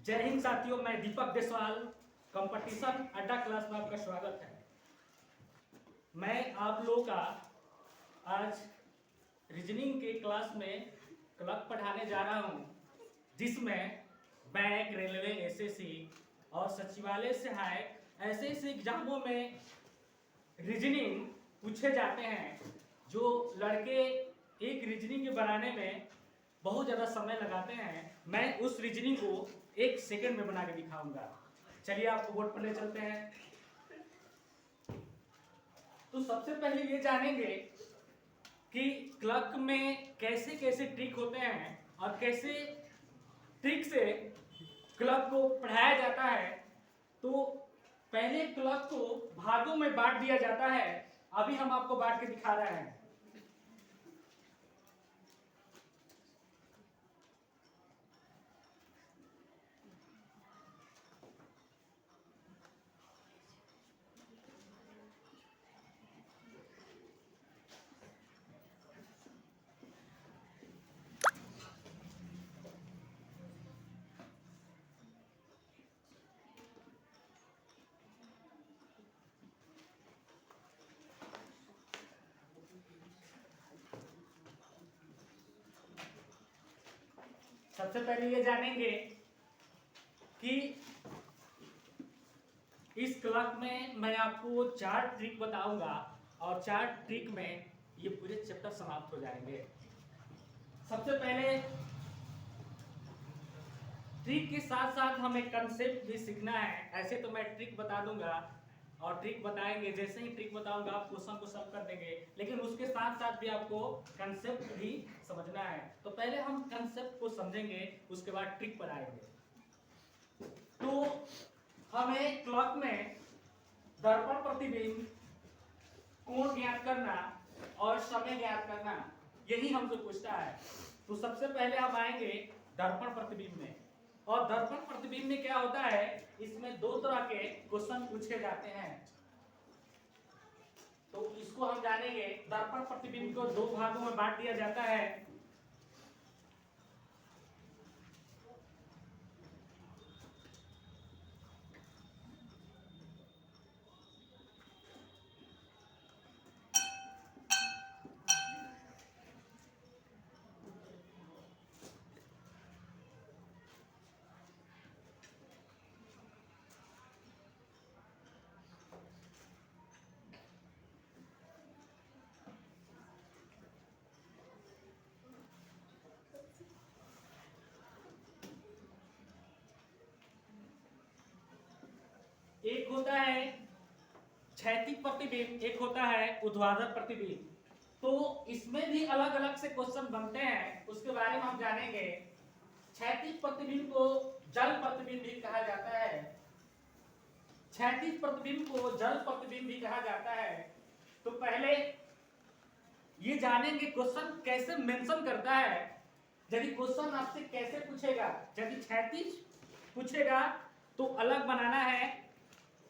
जय हिंद साथियों, मैं दीपक देसवाल। कंपटीशन अड्डा क्लास में आपका स्वागत है। मैं आप लोगों का आज रीजनिंग के क्लास में क्लर्क पढ़ाने जा रहा हूं, जिसमें बैंक, रेलवे, एसएससी और सचिवालय सहायक ऐसे ऐसे एग्जामों में रीजनिंग पूछे जाते हैं जो लड़के एक रीजनिंग के बनाने में बहुत ज़्यादा समय लगाते हैं। मैं उस रीजनिंग को 1 सेकंड में बना के दिखाऊंगा। चलिए आपको बोर्ड पर ले चलते हैं। तो सबसे पहले ये जानेंगे कि क्लर्क में कैसे कैसे ट्रिक होते हैं और कैसे ट्रिक से क्लर्क को पढ़ाया जाता है। तो पहले क्लर्क को भागों में बांट दिया जाता है। अभी हम आपको बांट के दिखा रहे हैं। सबसे पहले ये जानेंगे कि इस क्लर्क में मैं आपको 4 ट्रिक बताऊंगा और 4 ट्रिक में ये पूरे चैप्टर समाप्त हो जाएंगे। सबसे पहले ट्रिक के साथ साथ हमें कंसेप्ट भी सीखना है। ऐसे तो मैं ट्रिक बता दूंगा और ट्रिक बताएंगे, जैसे ही ट्रिक बताऊंगा आप क्वेश्चन को सॉल्व कर देंगे, लेकिन उसके साथ साथ भी आपको कंसेप्ट भी समझना है। तो पहले हम कंसेप्ट को समझेंगे, उसके बाद ट्रिक पर आएंगे। तो हमें क्लॉक में दर्पण प्रतिबिंब, कोण ज्ञात करना और समय ज्ञात करना, यही हमसे पूछता है। तो सबसे पहले हम आएंगे दर्पण प्रतिबिंब में। और दर्पण प्रतिबिंब में क्या होता है, इसमें 2 तरह के क्वेश्चन पूछे जाते हैं। तो इसको हम जानेंगे। दर्पण प्रतिबिंब को 2 भागों में बांट दिया जाता है। एक होता है क्षैतिज प्रतिबिंब, एक होता है ऊर्ध्वाधर प्रतिबिंब। तो इसमें भी अलग अलग से क्वेश्चन बनते हैं, उसके बारे में हम जानेंगे। क्षैतिज प्रतिबिंब को जल प्रतिबिंब भी कहा जाता है। क्षैतिज प्रतिबिंब को जल प्रतिबिंब भी कहा जाता है। तो पहले ये जानेंगे क्वेश्चन कैसे मेंशन करता है। यदि क्वेश्चन आपसे कैसे पूछेगा, यदि क्षैतिज पूछेगा तो अलग बनाना है,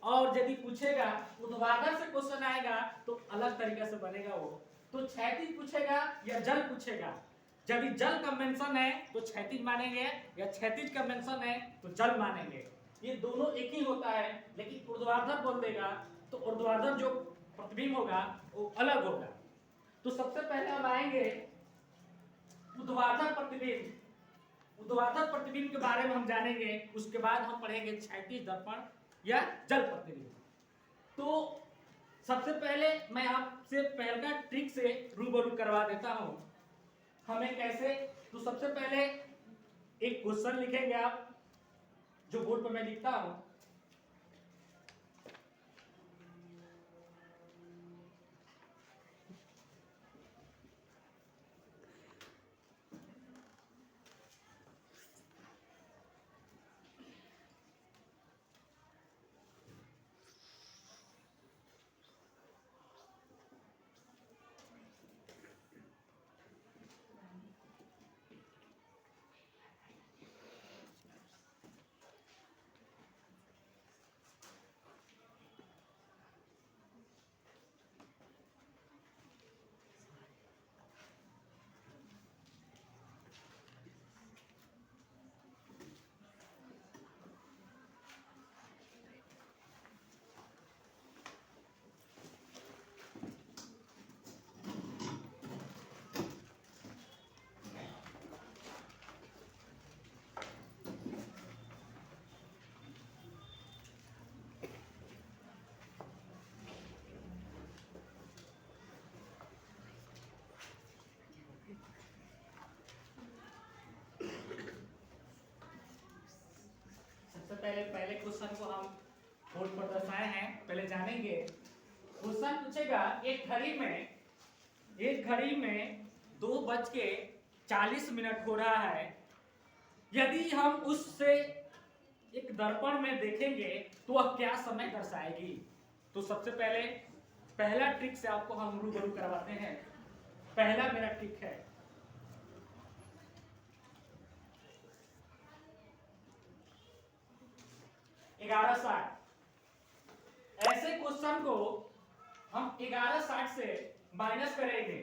और यदि पूछेगा ऊर्ध्वाधर से क्वेश्चन आएगा तो अलग तरीके से बनेगा वो। तो क्षैतिज पूछेगा या जल पूछेगा, यदि जल का मेंशन है तो क्षैतिज मानेंगे, या क्षैतिज का मेंशन है तो जल मानेंगे। ये दोनों एक ही होता है, लेकिन ऊर्ध्वाधर बोल देगा तो ऊर्ध्वाधर जो प्रतिबिंब होगा वो अलग होगा। तो सबसे पहले हम आएंगे ऊर्ध्वाधर प्रतिबिंब। ऊर्ध्वाधर प्रतिबिंब के बारे में हम जानेंगे, उसके बाद हम पढ़ेंगे क्षैतिज दर्पण या जल प्रतिबिंब। तो सबसे पहले मैं आपसे पहला ट्रिक से रूबरू करवा देता हूं। हमें कैसे, तो सबसे पहले एक क्वेश्चन लिखेंगे आप, जो बोर्ड पर मैं लिखता हूं। पहले पहले क्वेश्चन को हम बोर्ड पर दर्शाए हैं, पहले जानेंगे। क्वेश्चन पूछेगा एक घड़ी में 2:40 हो रहा है। यदि हम उससे एक दर्पण में देखेंगे तो वह क्या समय दर्शाएगी। तो सबसे पहले पहला ट्रिक से आपको हम रूबरू करवाते हैं। पहला मेरा ट्रिक है, ऐसे क्वेश्चन को हम 11:60 से माइनस करेंगे।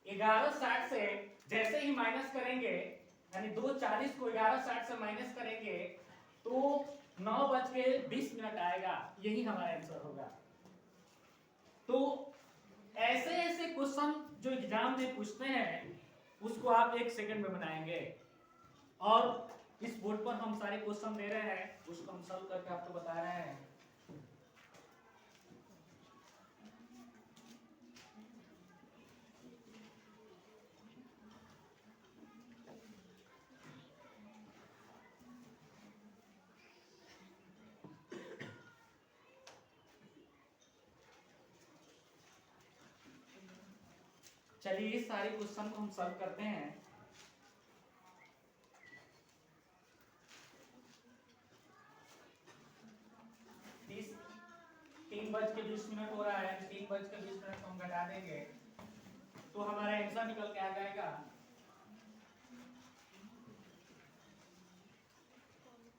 ग्यारह साठ से जैसे ही माइनस करेंगे, यानी 2:40 को 11:60 से माइनस करेंगे तो 9:20 आएगा। यही हमारा आंसर होगा। तो ऐसे ऐसे क्वेश्चन जो एग्जाम में पूछते हैं उसको आप 1 सेकंड में बनाएंगे। और इस बोर्ड पर हम सारे क्वेश्चन दे रहे हैं, उसको हम सॉल्व करके आपको बता रहे हैं। चलिए इस सारे क्वेश्चन को हम सॉल्व करते हैं। तीन बज के 20 मिनट हो रहा है, 3:20 को हम घटा देंगे तो हमारा आंसर निकल के आ जाएगा,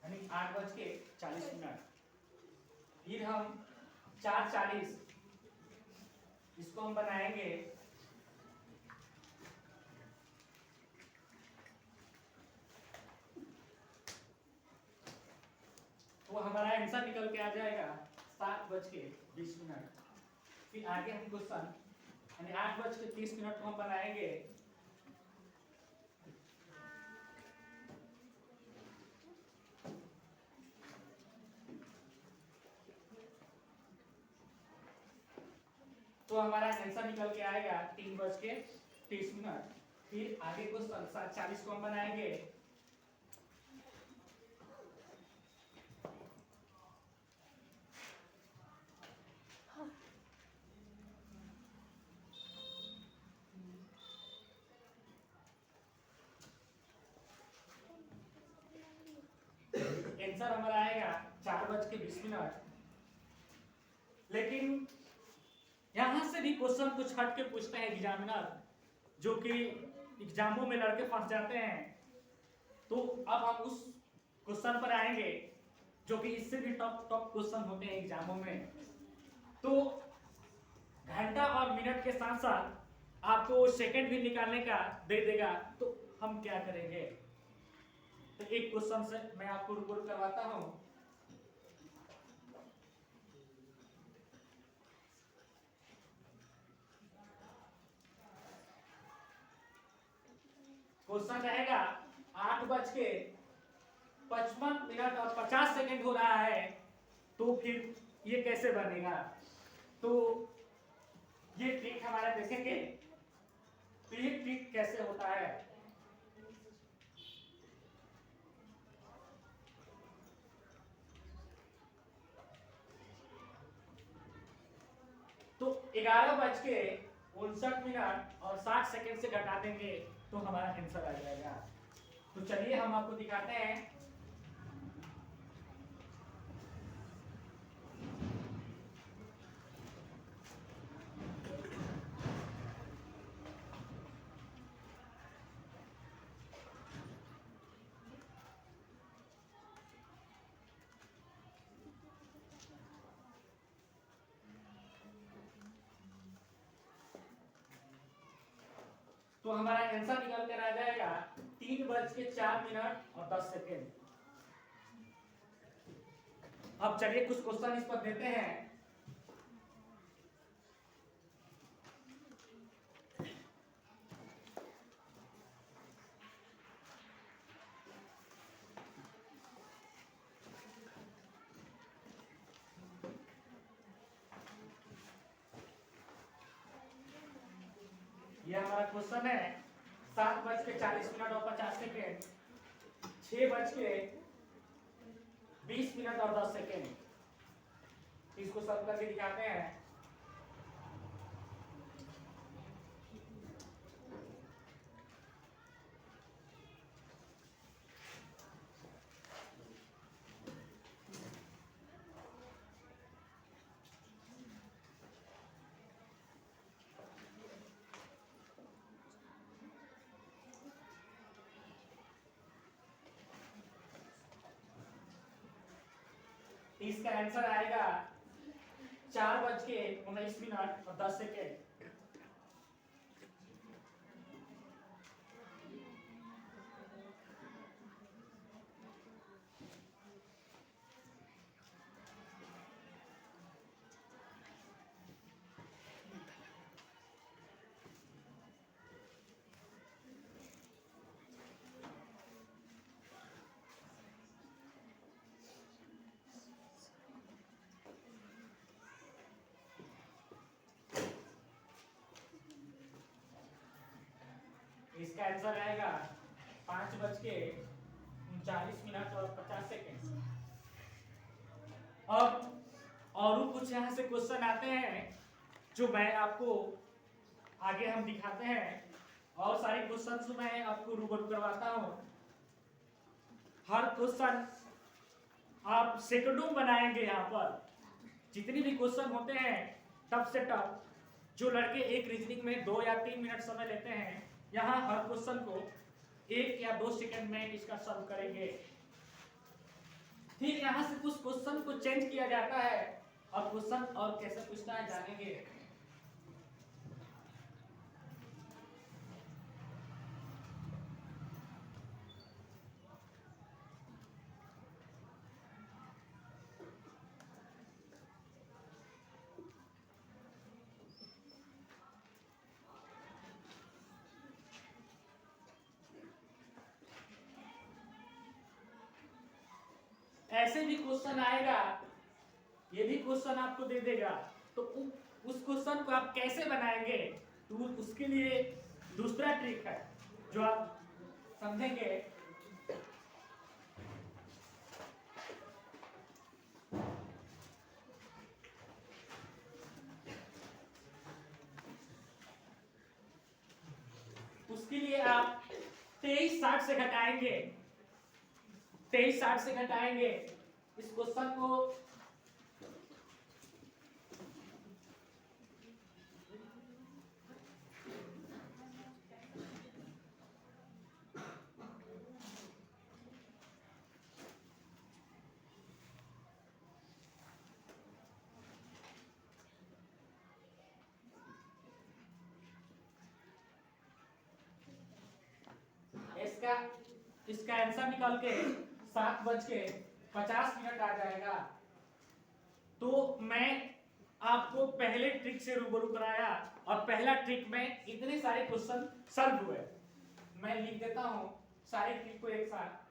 यानी 8:40। फिर हम 4:40 इसको हम बनाएंगे तो हमारा आंसर निकल के आ जाएगा 7:20। फिर आगे हम क्वेश्चन यानी 8:30 को हम बनाएंगे तो हमारा आंसर निकल के आएगा 3:30। फिर आगे क्वेश्चन 7:40 को हम बनाएंगे आंसर हमारा आएगा 4:20। लेकिन यहां से भी क्वेश्चन कुछ हट के पूछते हैं एग्जामिनर, जो कि एग्जामों में लड़के फंस जाते हैं। तो अब हम उस क्वेश्चन पर आएंगे जो कि इससे भी टॉप क्वेश्चन होते हैं एग्जामों में। तो घंटा और मिनट के साथ साथ आपको सेकंड भी निकालने का दे देगा, तो हम क्या करेंगे। तो एक क्वेश्चन से मैं आपको रूबरू करवाता हूं। क्वेश्चन रहेगा 8:55 हो रहा है, तो फिर ये कैसे बनेगा। तो ये ट्रिक हमारा देखेंगे, तो ये ट्रिक कैसे होता है। तो 11:59 से घटा देंगे तो हमारा आंसर आ जाएगा। तो चलिए हम आपको दिखाते हैं। तो हमारा आंसर निकल कर आ जाएगा 3:04 अब चलिए कुछ क्वेश्चन इस पर देते हैं। ये हमारा क्वेश्चन है 7:40 और 50 सेकेंड, 6:20 और 10 सेकेंड। इसको सब करके दिखाते हैं। इसका आंसर आएगा 4:19 और 10 सेकेंड। इसका आंसर आएगा 5:39 और 50 सेकेंड। अब और कुछ यहाँ से क्वेश्चन आते हैं जो मैं आपको आगे हम दिखाते हैं, और सारे क्वेश्चन मैं आपको रूबरू करवाता हूँ। हर क्वेश्चन आप सेकंडों बनाएंगे। यहाँ पर जितने भी क्वेश्चन होते हैं टफ से टफ, जो लड़के एक रीजनिंग में 2 या 3 मिनट समय लेते हैं, यहाँ हर क्वेश्चन को 1 या 2 सेकंड में इसका सॉल्व करेंगे। फिर यहाँ से कुछ क्वेश्चन को चेंज किया जाता है और क्वेश्चन और कैसे पूछना है जानेंगे। ऐसे भी क्वेश्चन आएगा, ये भी क्वेश्चन आपको दे देगा, तो उस क्वेश्चन को आप कैसे बनाएंगे, तो उसके लिए दूसरा ट्रिक है जो आप समझेंगे। उसके लिए आप 2360 से घटाएंगे, 2360 से घटाएंगे इस क्वेश्चन को। इसका आंसर निकाल के 7:50 आ जाएगा। तो मैं आपको पहले ट्रिक से रूबरू कराया, और पहला ट्रिक में इतने सारे क्वेश्चन सॉल्व हुए। मैं लिख देता हूं सारे ट्रिक को एक साथ।